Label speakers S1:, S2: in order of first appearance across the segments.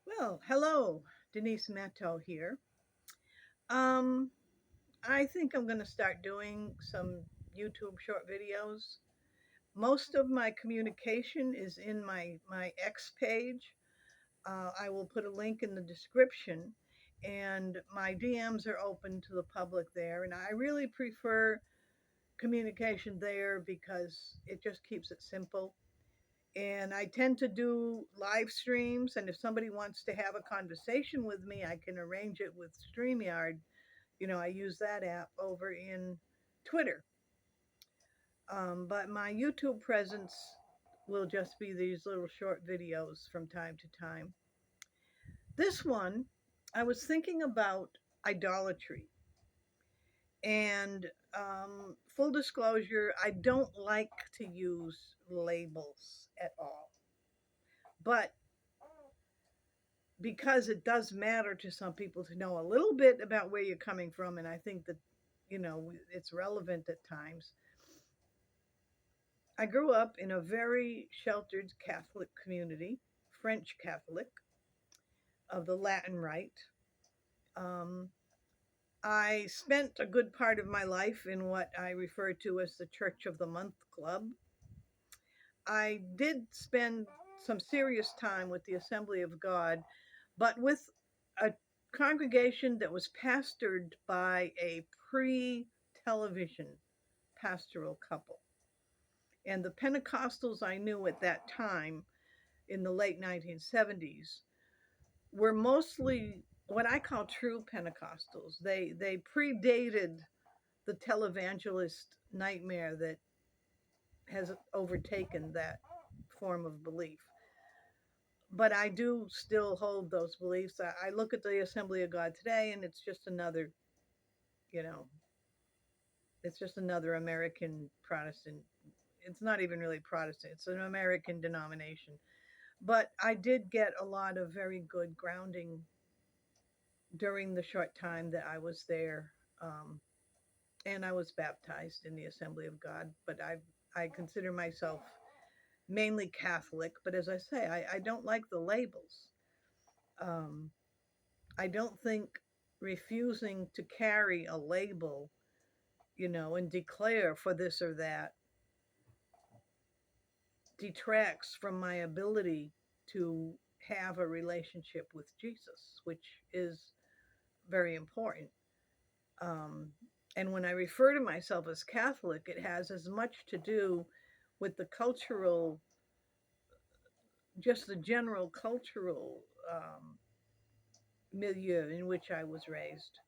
S1: Well, hello, Denise Matto here. Um, I think I'm going to start doing some YouTube short videos. Most of my communication is in my X page. I will put a link in the description, and my DMs are open to the public there. And I really prefer communication there because it just keeps it simple. And I tend to do live streams. And if somebody wants to have a conversation with me, I can arrange it with StreamYard. I use that app over in Twitter. But my YouTube presence will just be these little short videos from time to time. This one, I was thinking about idolatry. And full disclosure, I don't like to use labels at all. But because it does matter to some people to know a little bit about where you're coming from, and I think that it's relevant at times. I grew up in a very sheltered Catholic community, French Catholic, of the Latin Rite. um, I spent a good part of my life in what I refer to as the Church of the Month Club. I did spend some serious time with the Assembly of God, but with a congregation that was pastored by a pre television pastoral couple. And the Pentecostals I knew at that time in the late 1970s were mostly what I call true Pentecostals. They predated the televangelist nightmare that has overtaken that form of belief. But I do still hold those beliefs. I look at the Assembly of God today, and you know, it's just another American Protestant. It's not even really Protestant. It's an American denomination. But I did get a lot of very good grounding during the short time that I was there. Um, and I was baptized in the Assembly of God, but I consider myself mainly Catholic. But as I say, I don't like the labels. Um, I don't think refusing to carry a label, and declare for this or that detracts from my ability to have a relationship with Jesus, which is very important. Um, and when I refer to myself as Catholic, it has as much to do with the cultural, just the general cultural milieu in which I was raised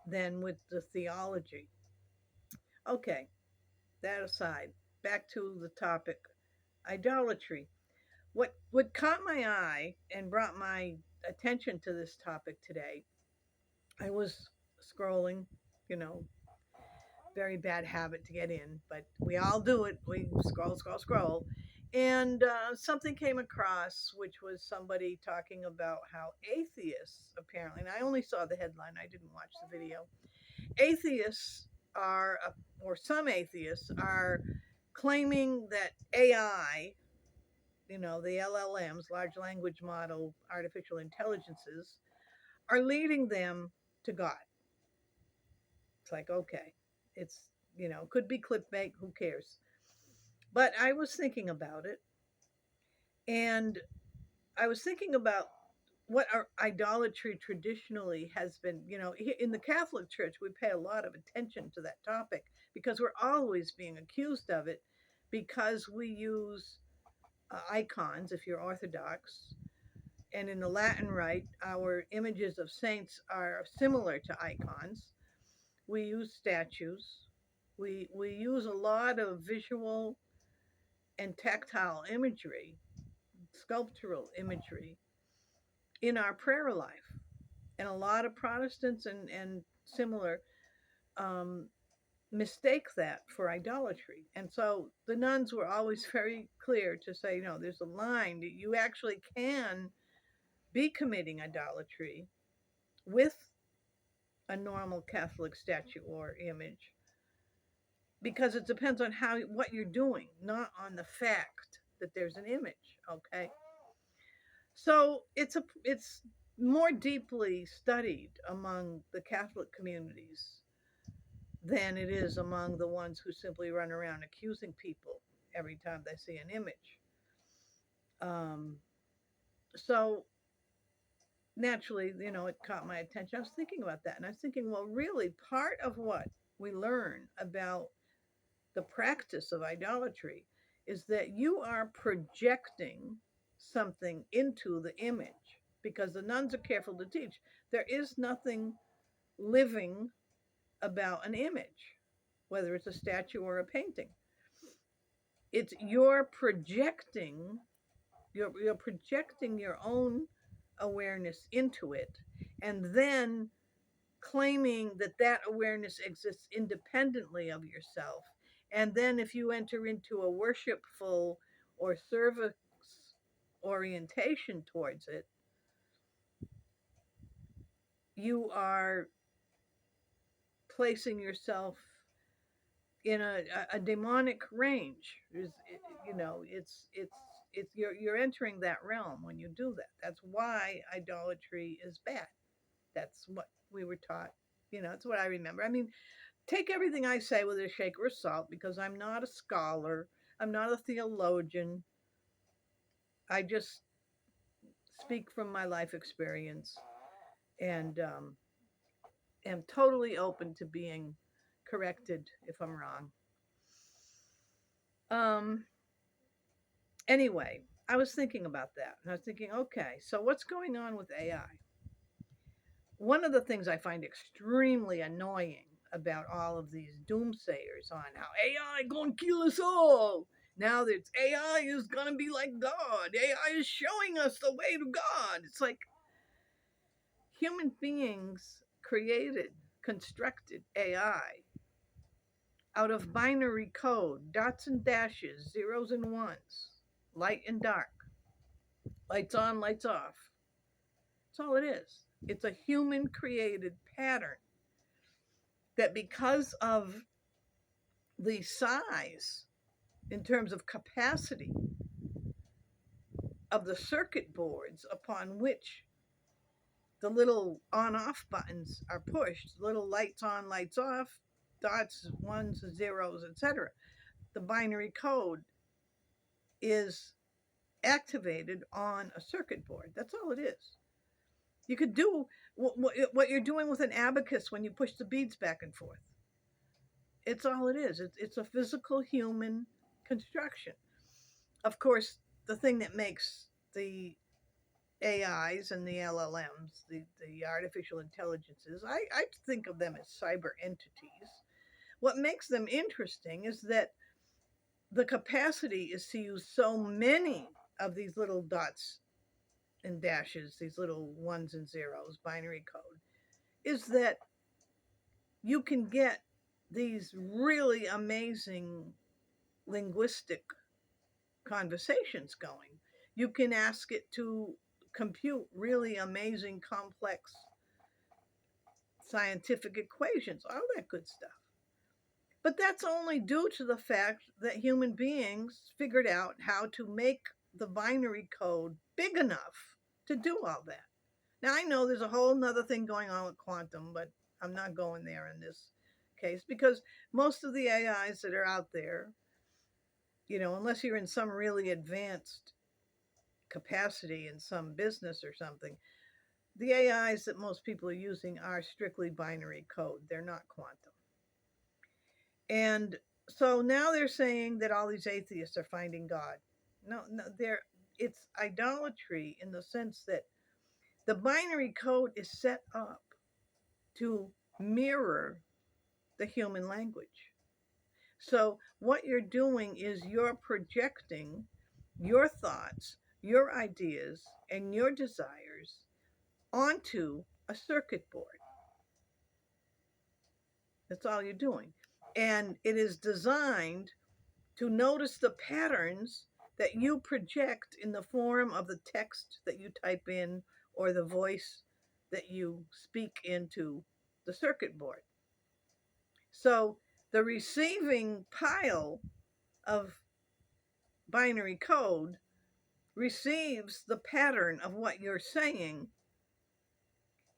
S1: than with the theology. Okay, that aside, back to the topic, idolatry. What caught my eye and brought my attention to this topic today, I was scrolling, you know, very bad habit to get in, but we all do it. We scroll, scroll, scroll. And something came across, which was somebody talking about how atheists, apparently, and I only saw the headline, I didn't watch the video. Atheists are, or some atheists are claiming that AI, the LLMs, large language model artificial intelligences, are leading them to God. It's like, okay, it's, could be clickbait, who cares? But I was thinking about it, and I was thinking about what our idolatry traditionally has been. In the Catholic Church, we pay a lot of attention to that topic because we're always being accused of it because we use icons, if you're Orthodox. And in the Latin Rite, our images of saints are similar to icons. We use statues. We use a lot of visual and tactile imagery, sculptural imagery in our prayer life. And a lot of Protestants and similar um, mistake that for idolatry. And so the nuns were always very clear to say, no, there's a line that you actually can be committing idolatry with a normal Catholic statue or image because it depends on what you're doing, not on the fact that there's an image. Okay, So it's more deeply studied among the Catholic communities than it is among the ones who simply run around accusing people every time they see an image. Um, so naturally, it caught my attention. I was thinking about that, and I was thinking, well, really, part of what we learn about the practice of idolatry is that you are projecting something into the image, because the nuns are careful to teach there is nothing living about an image, whether it's a statue or a painting. It's you're projecting your own awareness into it, and then claiming that that awareness exists independently of yourself. And then if you enter into a worshipful or service orientation towards it, you are placing yourself in a demonic range. It's you're entering that realm when you do that. That's why idolatry is bad. That's what we were taught. It's what I remember. I mean, take everything I say with a shaker of salt, because I'm not a scholar, I'm not a theologian. I just speak from my life experience, and am totally open to being corrected if I'm wrong. Um, anyway, I was thinking about that, and I was thinking, okay, so what's going on with AI? One of the things I find extremely annoying about all of these doomsayers on how AI gonna kill us all. Now that AI is gonna be like God, AI is showing us the way to God. It's like human beings created, constructed AI out of binary code, dots and dashes, zeros and ones, light and dark, lights on, lights off. That's all it is. It's a human created pattern that, because of the size in terms of capacity of the circuit boards upon which the little on off buttons are pushed, little lights on, lights off, dots, ones, zeros, etc., the binary code is activated on a circuit board. That's all it is. You could do what you're doing with an abacus when you push the beads back and forth. It's all it is. It's a physical human construction. Of course, the thing that makes the AIs and the LLMs, the artificial intelligences, I think of them as cyber entities. What makes them interesting is that the capacity is to use so many of these little dots and dashes, these little ones and zeros, binary code, is that you can get these really amazing linguistic conversations going. You can ask it to compute really amazing, complex scientific equations, all that good stuff. But that's only due to the fact that human beings figured out how to make the binary code big enough to do all that. Now, I know there's a whole nother thing going on with quantum, but I'm not going there in this case, because most of the AIs that are out there, unless you're in some really advanced capacity in some business or something, the AIs that most people are using are strictly binary code. They're not quantum. And so now they're saying that all these atheists are finding God. No, no, it's idolatry in the sense that the binary code is set up to mirror the human language. So what you're doing is you're projecting your thoughts, your ideas, and your desires onto a circuit board. That's all you're doing. And it is designed to notice the patterns that you project in the form of the text that you type in or the voice that you speak into the circuit board. So the receiving pile of binary code receives the pattern of what you're saying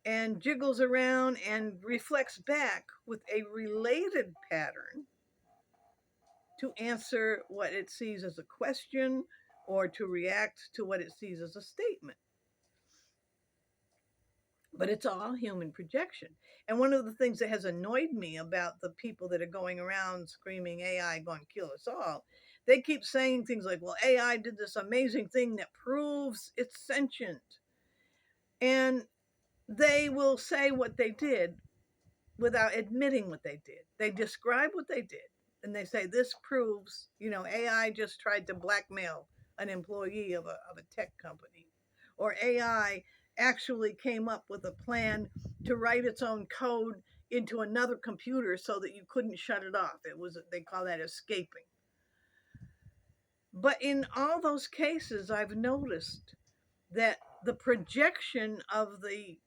S1: and jiggles around and reflects back with a related pattern to answer what it sees as a question or to react to what it sees as a statement. But it's all human projection. And one of the things that has annoyed me about the people that are going around screaming AI going to kill us all, they keep saying things like, well, AI did this amazing thing that proves it's sentient. And they will say what they did without admitting what they did. They describe what they did and they say this proves, AI just tried to blackmail an employee of a tech company, or AI actually came up with a plan to write its own code into another computer so that you couldn't shut it off. It was, they call that escaping. But in all those cases, I've noticed that the projection of the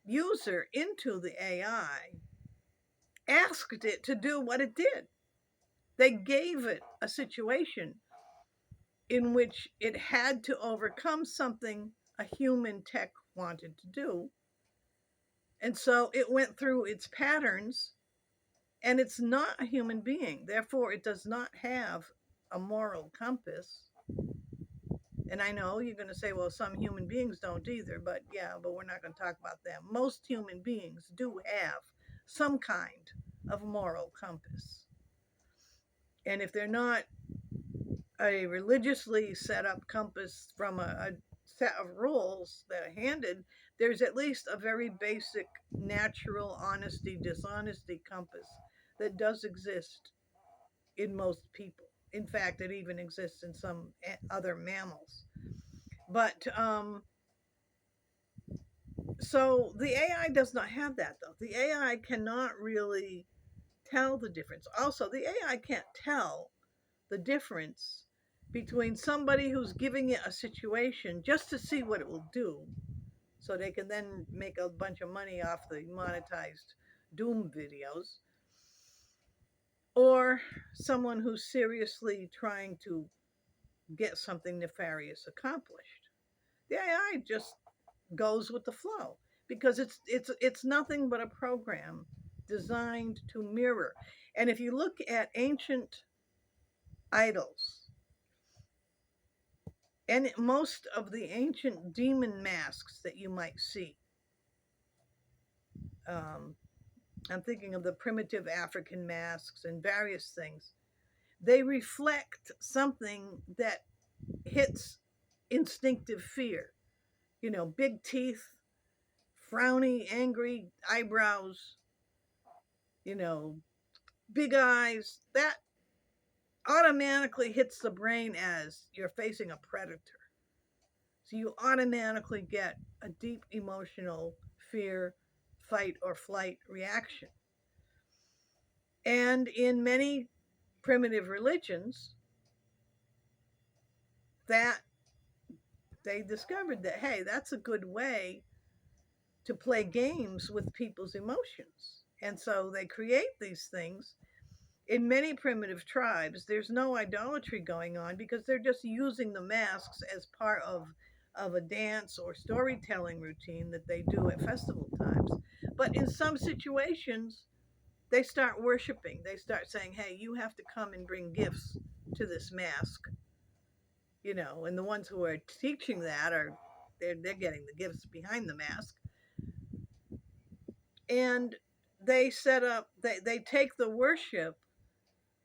S1: user into the AI asked it to do what it did. They gave it a situation in which it had to overcome something a human tech wanted to do. And so it went through its patterns, and it's not a human being. Therefore, it does not have a moral compass. And I know you're going to say, well, some human beings don't either, but yeah, but we're not going to talk about them. Most human beings do have some kind of moral compass. And if they're not a religiously set up compass from a set of rules that are handed, there's at least a very basic natural honesty, dishonesty compass that does exist in most people. In fact, it even exists in some other mammals. But so the AI does not have that, though. The AI cannot really tell the difference. Also, the AI can't tell the difference between somebody who's giving it a situation just to see what it will do so they can then make a bunch of money off the monetized doom videos, or someone who's seriously trying to get something nefarious accomplished. The AI just goes with the flow because it's nothing but a program designed to mirror. And if you look at ancient idols, and most of the ancient demon masks that you might see, um, I'm thinking of the primitive African masks and various things, they reflect something that hits instinctive fear. Big teeth, frowny, angry eyebrows, you know, big eyes. That automatically hits the brain as you're facing a predator. So you automatically get a deep emotional fear, fight, or flight reaction. And in many primitive religions, that they discovered that, hey, that's a good way to play games with people's emotions. And so they create these things. In many primitive tribes, there's no idolatry going on because they're just using the masks as part of a dance or storytelling routine that they do at festival times. But in some situations, they start worshiping. They start saying, hey, you have to come and bring gifts to this mask. And the ones who are teaching that are they're getting the gifts behind the mask. And they set up they take the worship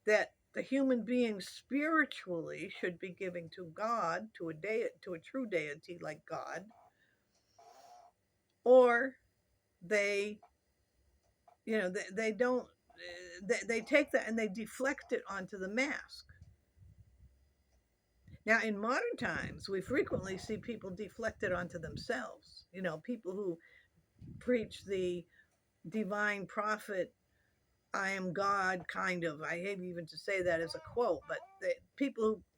S1: that the human being spiritually should be giving to God, to a true deity like God, or they, they don't, they take that and they deflect it onto the mask. Now, in modern times, we frequently see people deflect it onto themselves. People who preach the divine prophet, I am God, kind of. I hate even to say that as a quote, but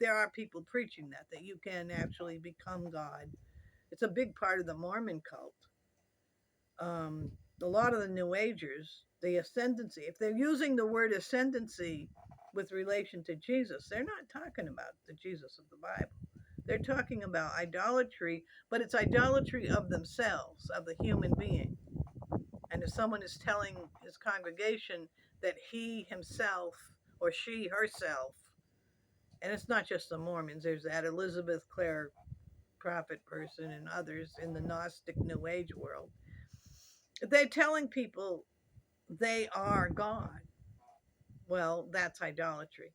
S1: there are people preaching that you can actually become God. It's a big part of the Mormon cult. A lot of the New Agers, the ascendancy, if they're using the word ascendancy with relation to Jesus, they're not talking about the Jesus of the Bible. They're talking about idolatry, but it's idolatry of themselves, of the human being. And if someone is telling his congregation that he himself or she herself, and it's not just the Mormons, there's that Elizabeth Clare prophet person and others in the Gnostic New Age world, they're telling people they are God. Well, that's idolatry.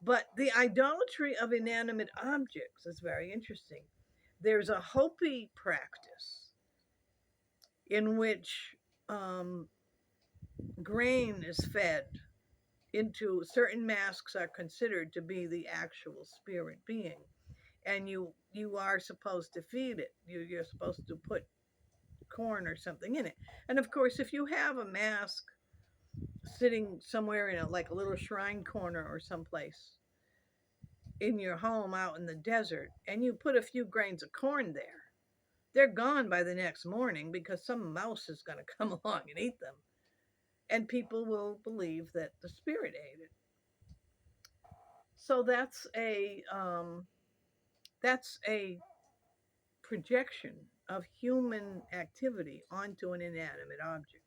S1: But the idolatry of inanimate objects is very interesting. There's a Hopi practice in which um, grain is fed into certain masks are considered to be the actual spirit being, and you are supposed to feed it. You're supposed to put corn or something in it. And of course, if you have a mask sitting somewhere in like a little shrine corner or someplace in your home out in the desert, and you put a few grains of corn there, they're gone by the next morning because some mouse is going to come along and eat them. And people will believe that the spirit ate it. So that's a projection of human activity onto an inanimate object.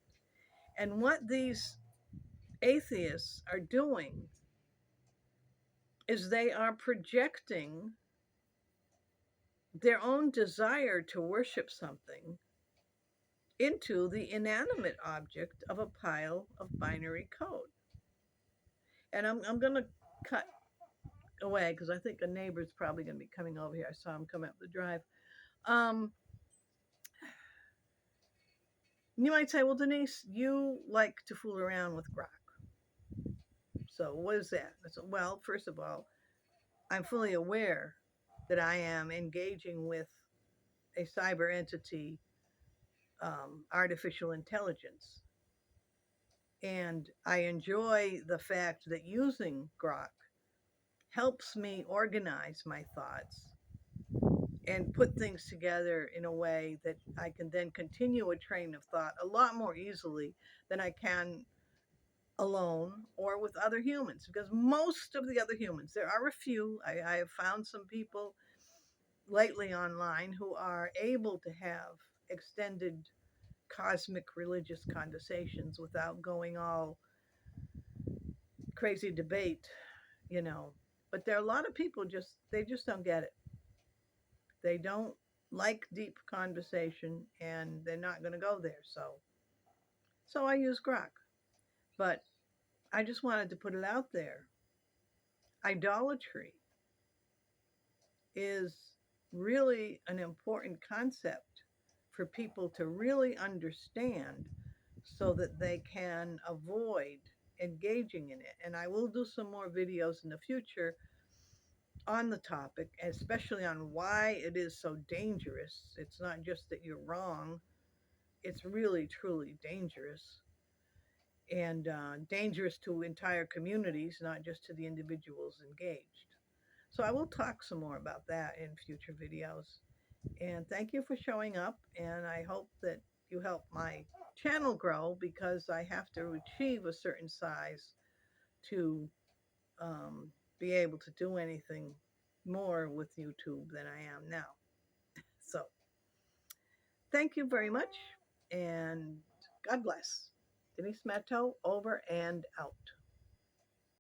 S1: And what these atheists are doing is they are projecting their own desire to worship something into the inanimate object of a pile of binary code. And I'm going to cut away because I think a neighbor's probably going to be coming over here. I saw him come up the drive. Um, you might say, well, Denise, you like to fool around with grok. So what is that? I said, well, first of all, I'm fully aware that I am engaging with a cyber entity, artificial intelligence. And I enjoy the fact that using grok helps me organize my thoughts and put things together in a way that I can then continue a train of thought a lot more easily than I can alone or with other humans. Because most of the other humans, there are a few, I have found some people lately online who are able to have extended cosmic religious conversations without going all crazy debate, you know. But there are a lot of people they just don't get it. They don't like deep conversation and they're not going to go there. So I use grok. But I just wanted to put it out there. Idolatry is really an important concept for people to really understand so that they can avoid engaging in it. And I will do some more videos in the future on the topic, especially on why it is so dangerous. It's not just that you're wrong, it's really, truly dangerous. And dangerous to entire communities, not just to the individuals engaged. So I will talk some more about that in future videos. And thank you for showing up. And I hope that you help my channel grow because I have to achieve a certain size to be able to do anything more with YouTube than I am now. So thank you very much and God bless. Denise Matteau over and out.